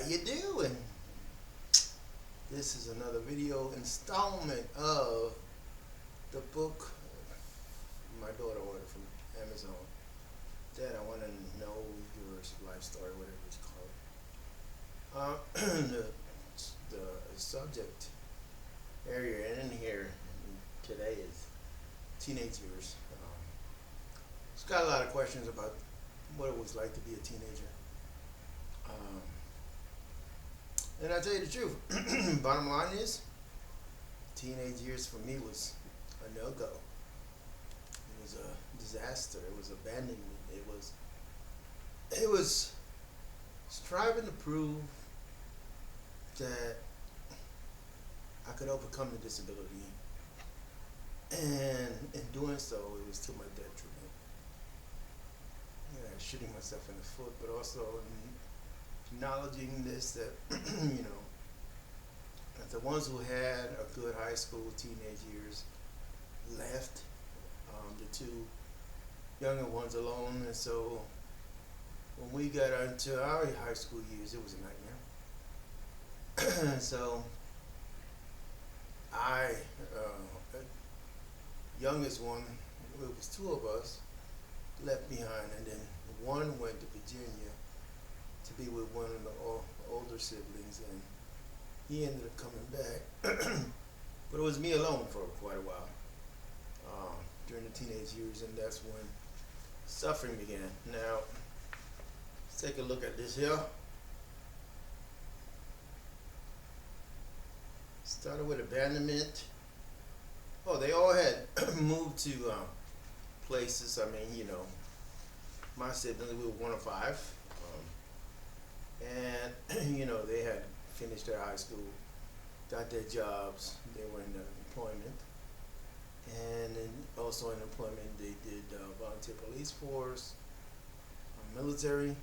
you doing? This is another video installment of the book my daughter ordered from Amazon. Dad, I want to know your life story, whatever it's called. The subject area in here today is teenage years. It's got a lot of questions about what it was like to be a teenager. And I'll tell you the truth. Bottom line is, teenage years for me was a no-go. It was a disaster. It was abandonment. It was striving to prove that I could overcome the disability, and in doing so, it was to my detriment. Shooting myself in the foot, but also acknowledging this that that the ones who had a good high school teenage years left the two younger ones alone, and so when we got into our high school years, it was a nightmare. So I, youngest one, it was two of us left behind, and then one went to Virginia to be with one of the older siblings, and he ended up coming back. But it was me alone for quite a while during the teenage years, and that's when suffering began. Now, let's take a look at this here. Started with abandonment. Oh, they all had moved to places. I mean, my siblings, we were one of five. And they had finished their high school, got their jobs, they were in employment, and then also in employment they did volunteer police force, military,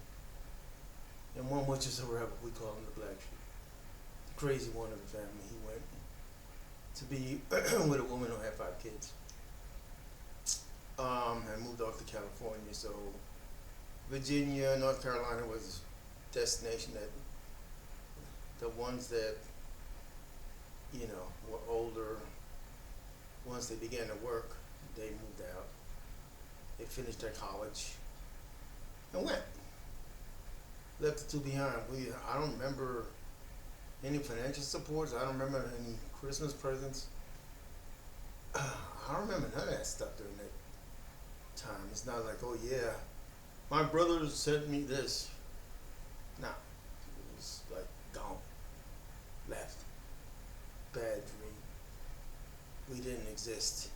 and one which is a rebel, we call him the Black Sheep, the crazy one of the family. He went to be with a woman who had 5 kids, and moved off to California. So Virginia, North Carolina was destination that the ones that were older, once they began to work, they moved out, they finished their college and went, left the two behind. I don't remember any financial supports. I don't remember any Christmas presents. I don't remember none of that stuff during that time. It's not like, oh yeah, my brother sent me this. No, it was like gone, left, bad dream. We didn't exist.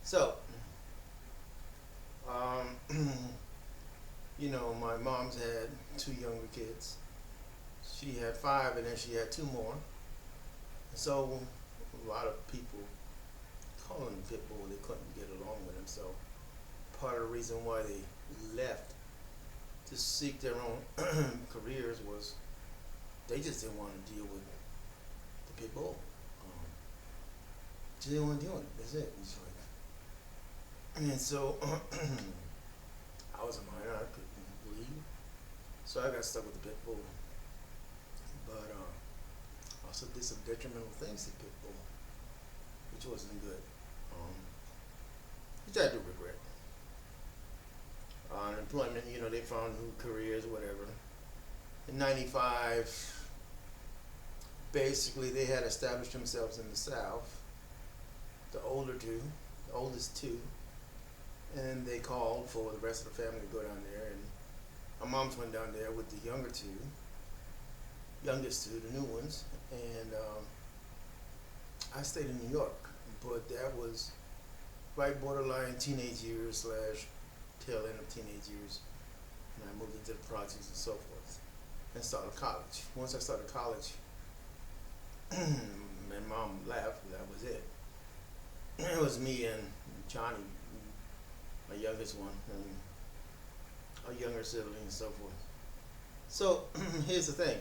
So, my mom's had 2 younger kids. She had 5, and then she had 2 more. So, a lot of people call him pit bull. They couldn't get along with him. So, part of the reason why they left to seek their own careers was they just didn't want to deal with the pit bull. They didn't want to deal with it. That's it. And so I was a minor. I couldn't leave, so I got stuck with the pit bull. But also did some detrimental things to pit bull, which wasn't good. Which I do regret. Unemployment, they found new careers, whatever. In '95, basically they had established themselves in the South, the oldest two, and they called for the rest of the family to go down there, and my mom's went down there with the youngest two, the new ones, and I stayed in New York, but that was right borderline teenage years / tail end of teenage years, and I moved into the projects and so forth, and started college. Once I started college, and mom left, that was it. It was me and Johnny, my youngest one, and our younger sibling and so forth. So here's the thing.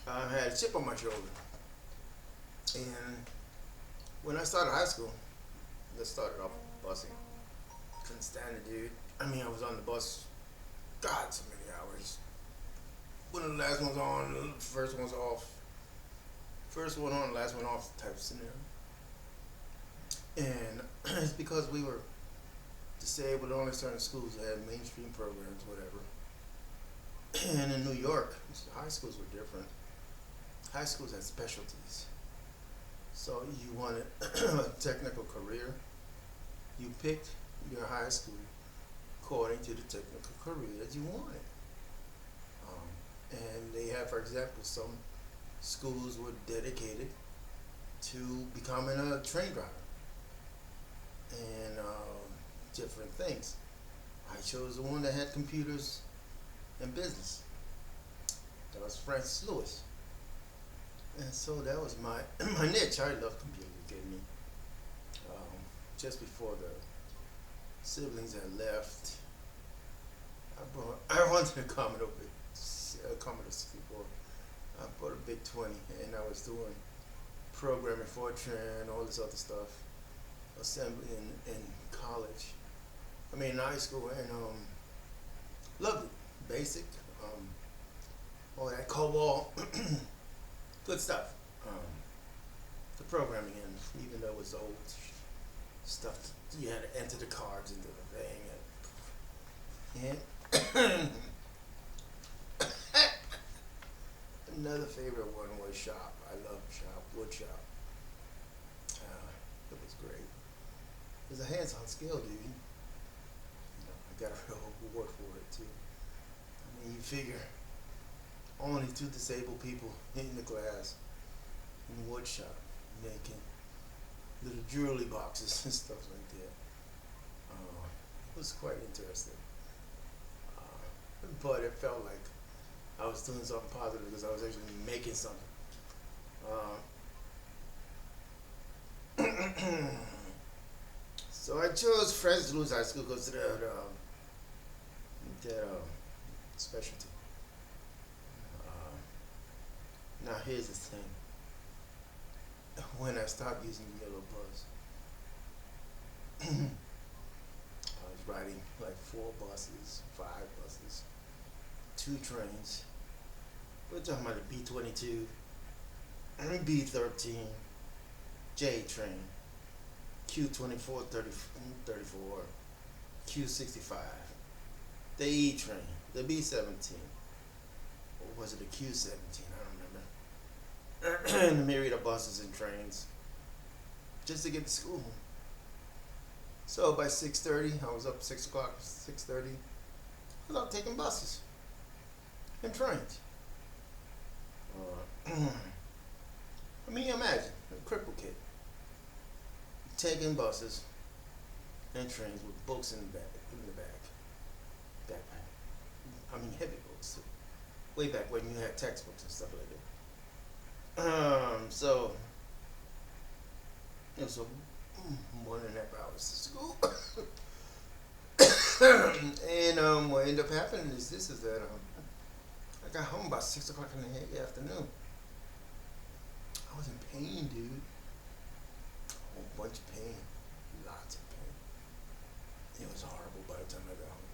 I had a chip on my shoulder, and when I started high school, I started off busing. Couldn't stand it, dude. I mean, I was on the bus, God, so many hours. Wouldn't last one's on, first one's off. First one on, last one off type scenario. And it's because we were disabled. Only certain schools had mainstream programs, whatever. And in New York, high schools were different. High schools had specialties. So you wanted a technical career, you picked your high school according to the technical career that you wanted. And they have, for example, some schools were dedicated to becoming a train driver and different things. I chose the one that had computers and business. That was Francis Lewis. And so that was my my niche. I love computers. Gave me just before the siblings had left. I wanted a Commodore 64. I bought a big 20, and I was doing programming, Fortran, all this other stuff, assembly in college. I mean, in high school, and loved it. Basic, all that COBOL, good stuff. The programming, and even though it was old stuff, you had to enter the cards into the thing. And another favorite one was shop. I love shop, wood shop. It was great. It was a hands-on skill, dude. I got a real award for it too. I mean, you figure only 2 disabled people in the class in wood shop making little jewelry boxes and stuff like that. It was quite interesting. But it felt like I was doing something positive because I was actually making something. So I chose Francis Lewis High School because of that specialty. Now here's the thing. When I stopped using the yellow bus, I was riding like 4 buses, 5 buses, 2 trains. We're talking about the B-22, B-13, J train, Q-24, 34, Q-65, the E train, the B-17, or was it the Q-17? I don't remember. And the myriad of buses and trains, just to get to school. So by 6:30, I was up 6 o'clock, 6:30. I was out taking buses and trains. I mean, imagine a crippled kid taking buses and trains with books in the backpack. I mean, heavy books. Way back when you had textbooks and stuff like that. So it was more than that hours to school. And what ended up happening is that I got home about 6 o'clock in the afternoon. I was in pain, dude. A whole bunch of pain. Lots of pain. It was horrible by the time I got home.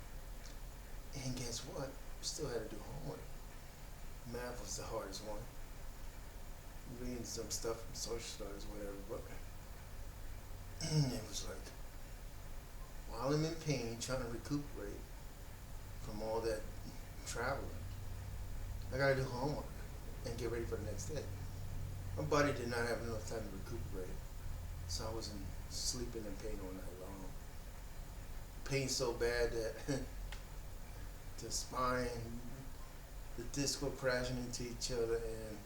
And guess what? Still had to do homework. Math was the hardest one. Reading some stuff from social studies, whatever, but it was like, while I'm in pain, trying to recuperate from all that traveling, I gotta do homework and get ready for the next day. My body did not have enough time to recuperate, so I was sleeping in pain all night long. Pain so bad that the spine, the discs were crashing into each other and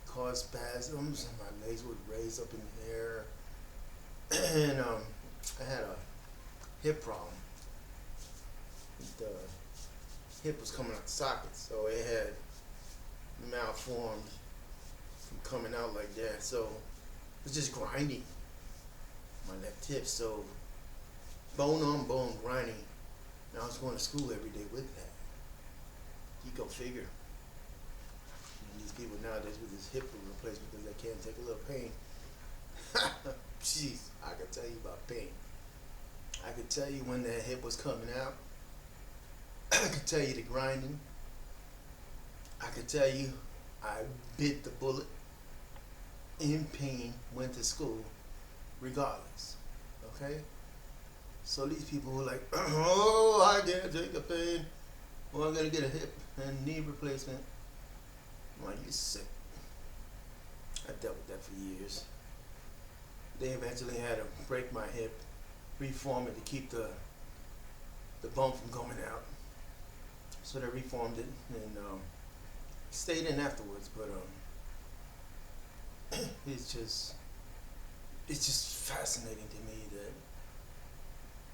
caused spasms, and my legs would raise up in the air. And I had a hip problem. The hip was coming out the socket, so it had malformed from coming out like that. So it was just grinding my left hip. So bone on bone grinding. And I was going to school every day with that. You go figure. And these people nowadays with this hip replacement because they can't take a little pain. Jeez, I could tell you about pain. I could tell you when that hip was coming out. I could tell you the grinding. I can tell you, I bit the bullet in pain, went to school, regardless. Okay? So these people who are like, oh, I can't take the pain. Well, I'm gonna get a hip and knee replacement. I'm like, you sick. I dealt with that for years. They eventually had to break my hip, reform it to keep the bone from coming out. So they reformed it and stayed in afterwards. But it's just fascinating to me that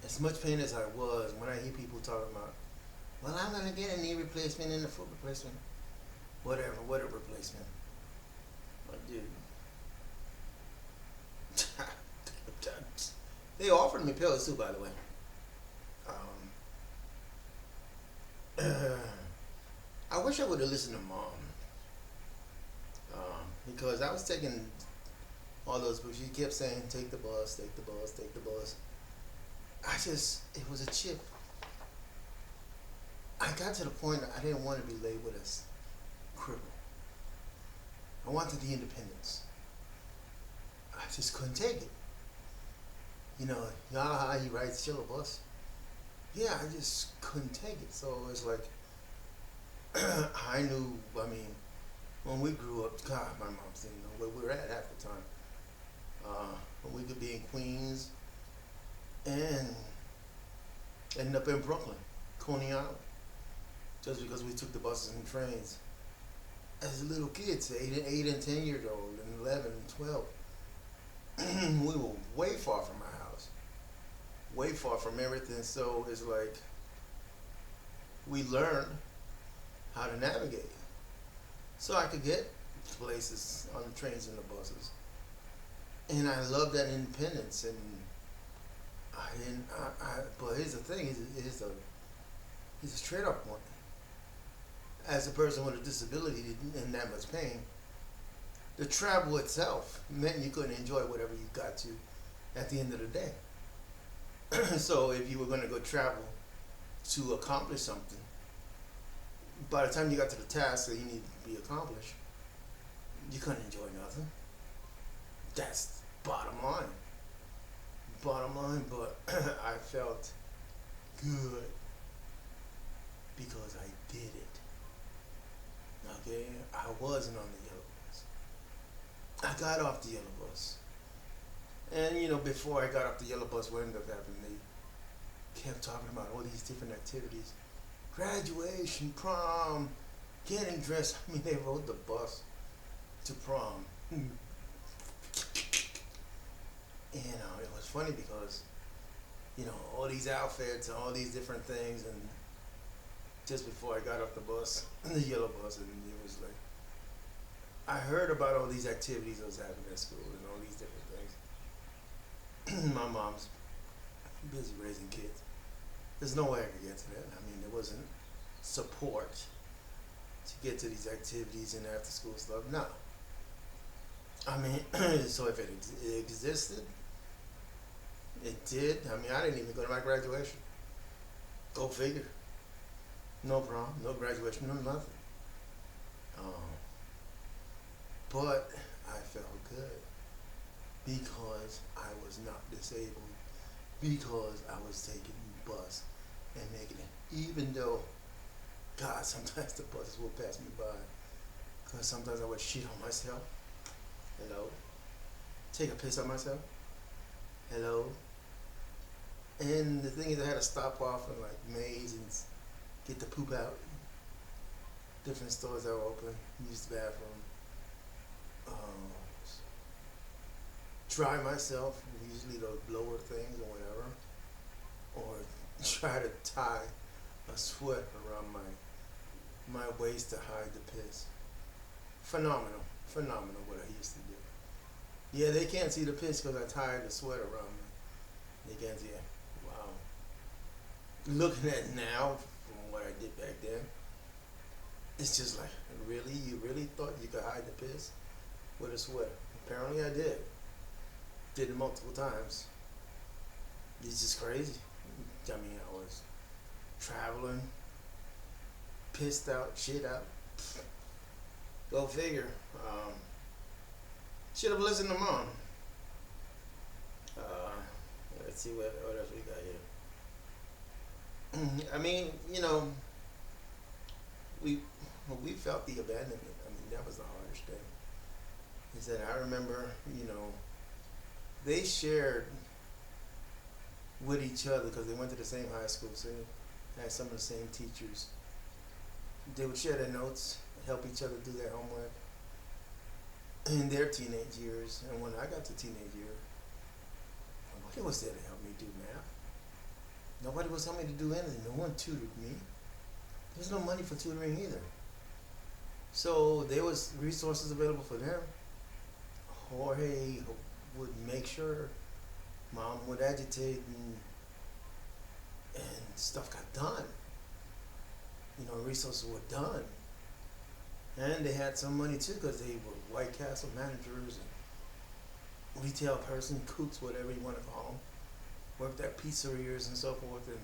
as much pain as I was, when I hear people talking about, well, I'm gonna get a knee replacement and a foot replacement, whatever, what a replacement. Like, dude, they offered me pills too, by the way. I wish I would have listened to mom, because I was taking all those books. She kept saying, "Take the bus, take the bus, take the bus." It was a chip. I got to the point that I didn't want to be labeled as crippled. I wanted the independence. I just couldn't take it. You know how he writes syllabus? Yeah, I just couldn't take it. So it's like, I knew, I mean, when we grew up, God, my mom didn't know where we were at half the time. We could be in Queens and end up in Brooklyn, Coney Island, just because we took the buses and trains. As little kids, 8 and 10 years old, and 11 and 12, we were way far from our house, way far from everything. So it's like we learned how to navigate, so I could get places on the trains and the buses. And I love that independence. And but here's the thing: here's a trade-off point. As a person with a disability and that much pain, the travel itself meant you couldn't enjoy whatever you got to at the end of the day. So if you were going to go travel to accomplish something, by the time you got to the task that you need to be accomplished, you couldn't enjoy nothing. That's bottom line. Bottom line, but I felt good because I did it. Okay, I wasn't on the yellow bus. I got off the yellow bus. And before I got off the yellow bus, what ended up happening, they kept talking about all these different activities. Graduation, prom, getting dressed. I mean, they rode the bus to prom. And it was funny because, all these outfits and all these different things. And just before I got off the bus, the yellow bus, and it was like, I heard about all these activities that was happening at school and all these different things. My mom's busy raising kids. There's no way I could get to that. I mean, there wasn't support to get to these activities and after school stuff. No. I mean, so if it existed, it did. I mean, I didn't even go to my graduation. Go figure. No prom, no graduation, no nothing. But I felt good because I was not disabled, because I was taking the bus and making it. Even though, God, sometimes the buses will pass me by, because sometimes I would shit on myself. Hello. Take a piss on myself. Hello. And the thing is, I had to stop off in like Maze and get the poop out. Different stores that were open, use the bathroom. Dry myself, usually those blower things or whatever. Or try to tie a sweat around my waist to hide the piss. Phenomenal what I used to do. Yeah, they can't see the piss because I tied the sweat around me. They can't see it. Wow. Looking at it now from what I did back then, it's just like, really? You really thought you could hide the piss with a sweater? Apparently I did. Did it multiple times. It's just crazy. I mean, I was traveling, pissed out, shit out. Go figure. Um, should have listened to mom. Uh, let's see what else we got here. I mean, we we felt the abandonment. I mean, that was the hardest thing. He said, I remember, they shared with each other because they went to the same high school, so they had some of the same teachers. They would share their notes, help each other do their homework in their teenage years. And when I got to teenage years, nobody was there to help me do math. Nobody was helping me to do anything. No one tutored me. There's no money for tutoring either. So there was resources available for them. Jorge would make sure mom would agitate and stuff got done. Resources were done. And they had some money too because they were White Castle managers and retail person, cooks, whatever you want to call them. Worked at pizzerias and so forth. And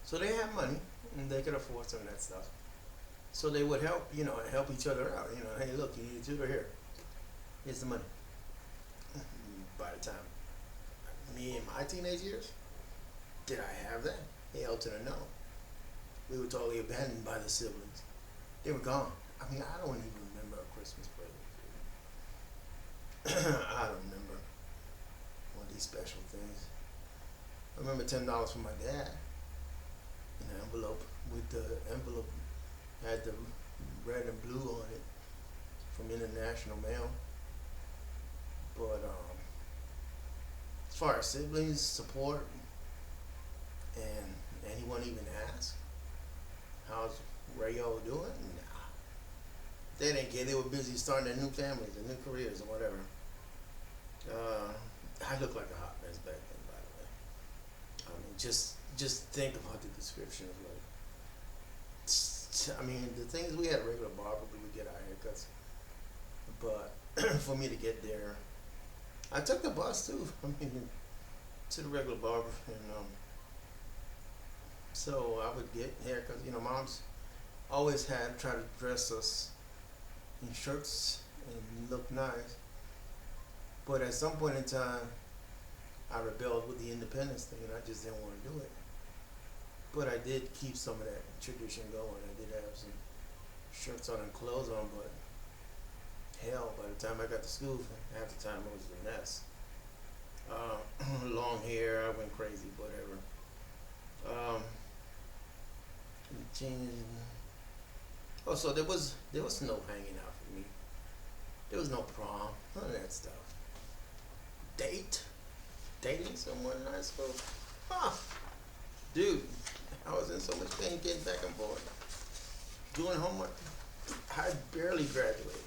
so they had money and they could afford some of that stuff. So they would help, help each other out. Hey, look, you need a tutor here. Here's the money. By the time me in my teenage years, did I have that? Hell to the no. We were totally abandoned by the siblings. They were gone. I mean, I don't even remember a Christmas present. I don't remember one of these special things. I remember $10 from my dad in an envelope with the envelope had the red and blue on it from International Mail. But as far as siblings support and anyone even ask, how's Rayo doing? Nah. They didn't care. They were busy starting their new families and new careers and whatever. I look like a hot mess back then, by the way. I mean, just think about the description of I mean, the things we had regular barber, we would get our haircuts. But for me to get there, I took the bus too. I mean, to the regular barber, and so I would get haircuts. Moms always had tried to dress us in shirts and look nice. But at some point in time, I rebelled with the independence thing, and I just didn't want to do it. But I did keep some of that tradition going. I did have some shirts on and clothes on, but hell, by the time I got to school, half the time it was a mess. Long hair, I went crazy, whatever. Oh, so there was no hanging out for me. There was no prom, none of that stuff. Dating someone in high school? Huh. Dude, I was in so much pain getting back and forth. Doing homework. I barely graduated.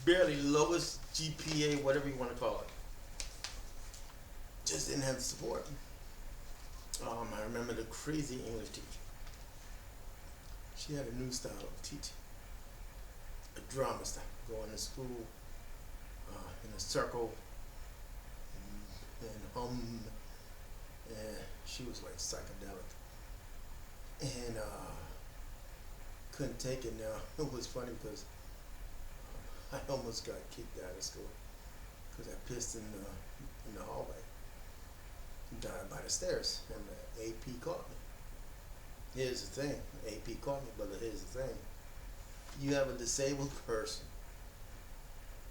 Barely, lowest GPA, whatever you want to call it. Just didn't have the support. I remember the crazy English teacher. She had a new style of teaching. A drama style. Going to school in a circle and hum. And she was like psychedelic. And couldn't take it now. It was funny because I almost got kicked out of school because I pissed in the hallway, down by the stairs, and the AP caught me. Here's the thing, AP caught me, but here's the thing. You have a disabled person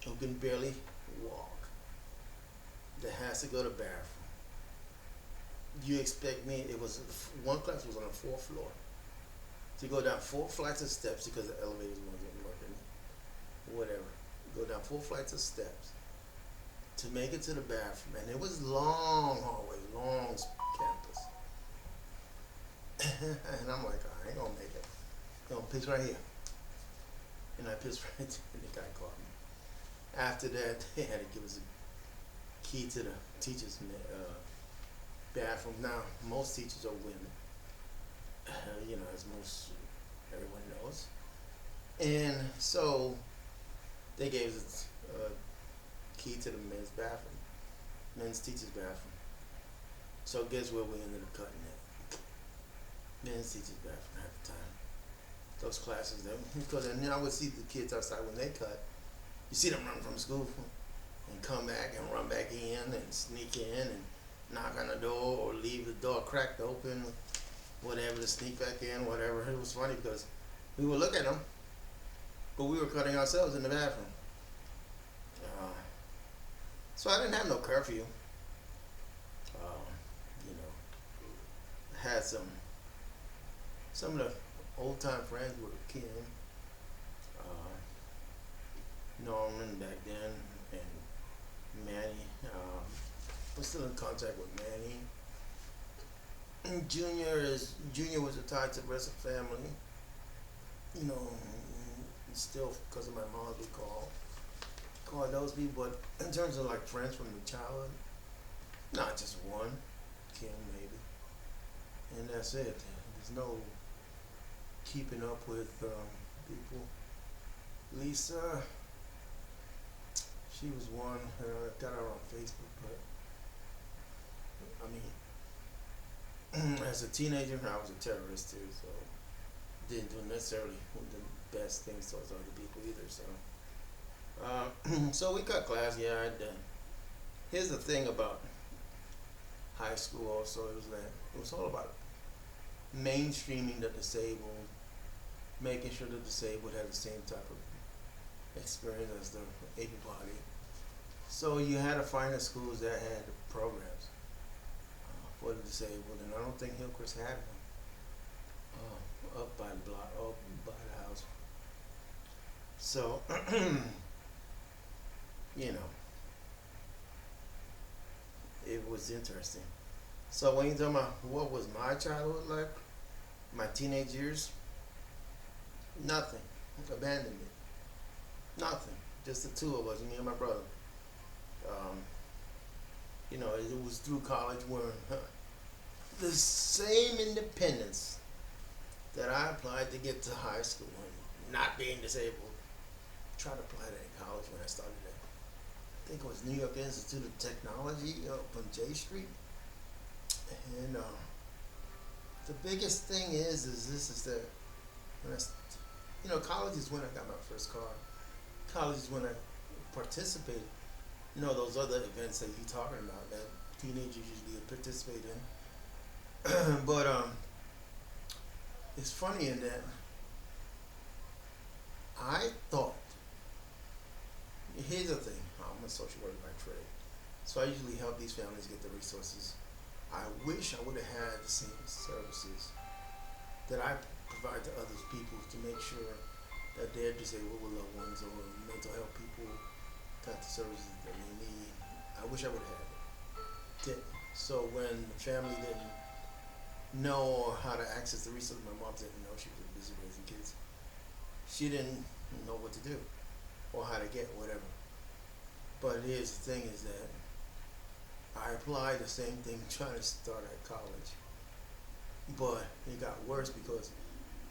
who can barely walk, that has to go to the bathroom. You expect me, one class was on the 4th floor, to go down 4 flights of steps because the elevators weren't working, whatever. Go down 4 flights of steps to make it to the bathroom, and it was long hallway, long campus. And I'm like, I ain't gonna make it. I'm gonna piss right here. And I pissed right there, and the guy caught me. After that, they had to give us a key to the teacher's bathroom. Now, most teachers are women, as everyone knows. And so they gave us a key to the men's bathroom, men's teacher's bathroom. So guess where we ended up cutting it? Men's teacher's bathroom at the time. those classes. Then because then I would see the kids outside when they cut. You see them run from school and come back and run back in and sneak in and knock on the door or leave the door cracked open, whatever, to sneak back in, whatever. It was funny because we would look at them, but we were cutting ourselves in the bathroom. Uh, so I didn't have no curfew. Uh, you know, had some of the old time friends were Kim, Norman back then, and Manny. We're still in contact with Manny. And Junior was attached to the rest of the family. You know, still because of my mom, we call those people. But in terms of like friends from the childhood, not just one, Kim maybe, and that's it. There's no keeping up with people. Lisa, she was one. Got her on Facebook, but I mean, as a teenager, I was a terrorist too, so didn't do necessarily the best things towards other people either. So, so we cut class. Yeah, here's the thing about high school. Also, it was all about mainstreaming the disabled, making sure the disabled had the same type of experience as the able-bodied. So you had to find the schools that had programs for the disabled, and I don't think Hillcrest had one up by the block, up by the house. So, you know, it was interesting. So when you talk about what was my childhood like, my teenage years, nothing, abandonment, nothing. Just the two of us, me and my brother. You know, it was through college where the same independence that I applied to get to high school and not being disabled, tried to apply that in college when I started at, I think it was New York Institute of Technology up on J Street. And the biggest thing is that when college is when I got my first car. College is when I participated. You know, those other events that you're talking about that teenagers usually participate in. But it's funny in that I thought, here's the thing, I'm a social worker by trade, so I usually help these families get the resources. I wish I would have had the same services that I provide to other people to make sure that they're disabled with loved ones or mental health people got the services that they need. I wish I would have had it. Didn't. So when the family didn't know how to access the resources, my mom didn't know, she was busy raising kids. She didn't know what to do or how to get whatever. But here's the thing is that I applied the same thing trying to start at college. But it got worse because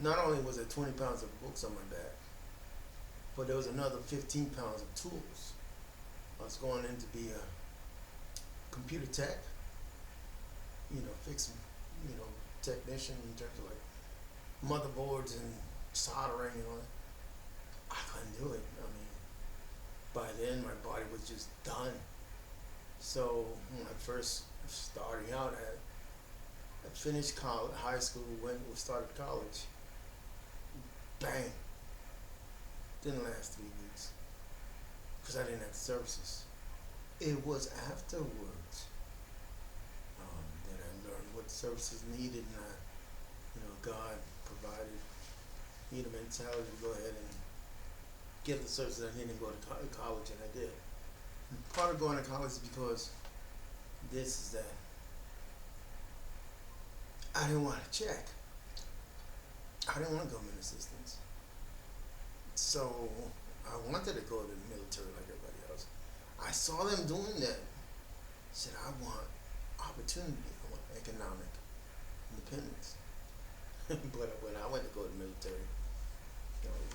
not only was there 20 pounds of books on my back, but there was another 15 pounds of tools. I was going in to be a computer tech, fixing, technician in terms of like motherboards and soldering and all that. I couldn't do it. I mean, by then my body was just done. So when I first starting out I finished college, high school, started college. Bang. Didn't last 3 weeks because I didn't have the services. It was afterwards that I learned what services needed, and God provided me the mentality to go ahead and get the services I needed and go to college, and I did. And part of going to college is because this is that. I didn't want to check. I didn't want government assistance. So I wanted to go to the military like everybody else. I saw them doing that. I said, I want opportunity. I want economic independence. But when I went to go to the military,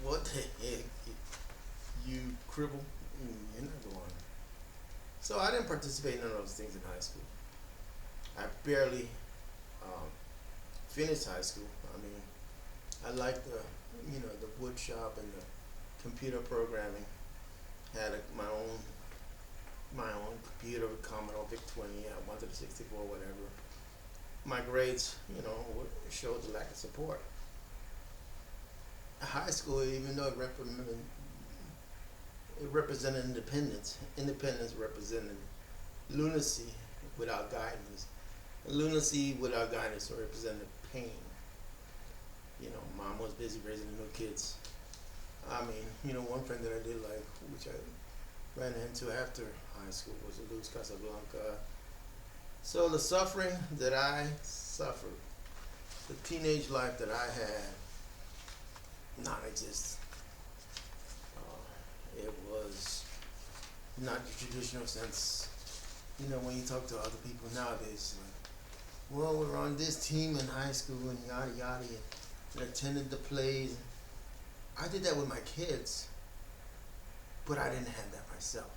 what the heck? You cripple? You're not going. So I didn't participate in none of those things in high school. I barely finished high school. I mean, I liked the wood shop and the computer programming. Had my own computer, Commodore VIC 20. I wanted a 64, whatever. My grades, showed the lack of support. High school, even though it represented independence. Independence represented lunacy without guidance. Lunacy without guidance represented pain. Mom was busy raising the new kids. I mean, one friend that I did like, which I ran into after high school, was Luz Casablanca. So the suffering that I suffered, the teenage life that I had, non-existent. It was not the traditional sense. When you talk to other people nowadays, like, well, we were on this team in high school and yada yada, and attended the plays. I did that with my kids, but I didn't have that myself.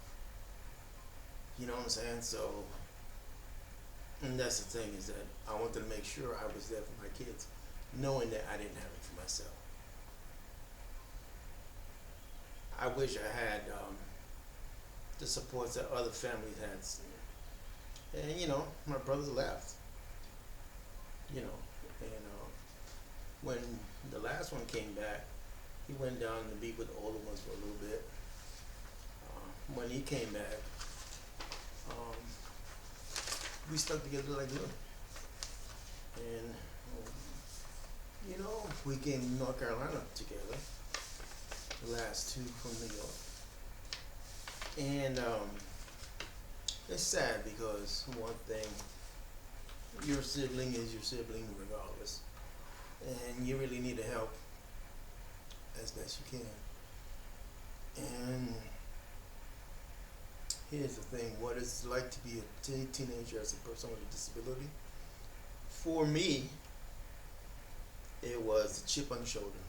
You know what I'm saying? So, and that's the thing, is that I wanted to make sure I was there for my kids, knowing that I didn't have it for myself. I wish I had the supports that other families had. And, my brothers left. And when the last one came back, he went down to be with the older ones for a little bit. When he came back, we stuck together like glue. And, we came to North Carolina together, the last two from New York. And it's sad because, one thing, your sibling is your sibling regardless. And you really need to help as best you can. And here's the thing, what it's like to be a teenager as a person with a disability. For me, it was the chip on the shoulder.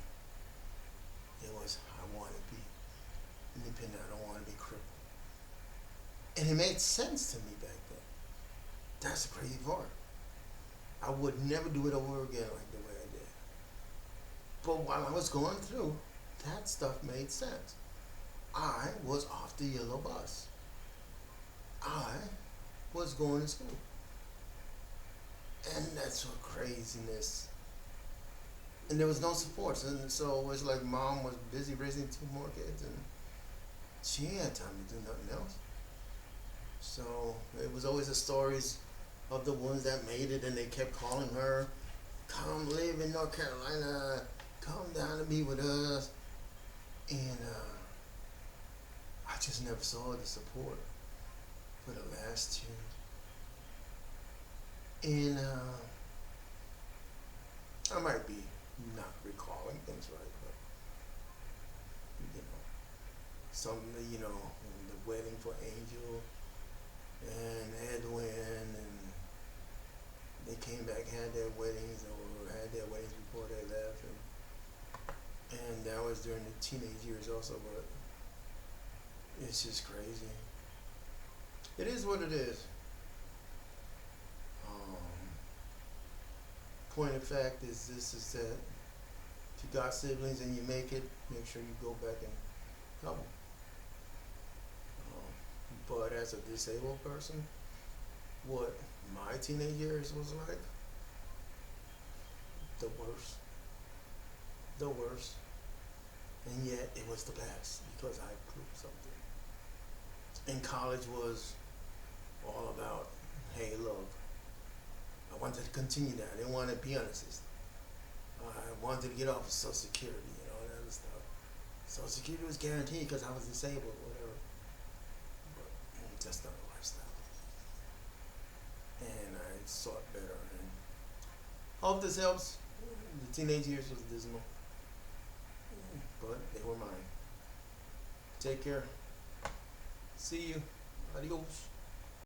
It was, I want to be independent, I don't want to be crippled. And it made sense to me back then. That's the crazy part. I would never do it over again like the way I did. But while I was going through, that stuff made sense. I was off the yellow bus. I was going to school. And that's what craziness. And there was no support. And so it was like mom was busy raising two more kids and she ain't had time to do nothing else. So it was always the stories of the ones that made it and they kept calling her, come live in North Carolina, come down to be with us. And I just never saw the support for the last two. And I might be not recalling things right, but some, the wedding for Angel and Edwin, and they came back, had their weddings, or had their weddings before they left, and that was during the teenage years also, but it's just crazy. It is what it is. Point of fact is that if you got siblings and you make it, make sure you go back and help them. But as a disabled person, what my teenage years was like, the worst. The worst. And yet it was the best because I proved something. And college was all about, hey, look, I wanted to continue that. I didn't want to be on the system. I wanted to get off of Social Security and all that other stuff. Social Security was guaranteed because I was disabled, whatever. But that's not a lifestyle. And I sought better. And hope this helps. The teenage years was dismal, but they were mine. Take care. See you. Adios.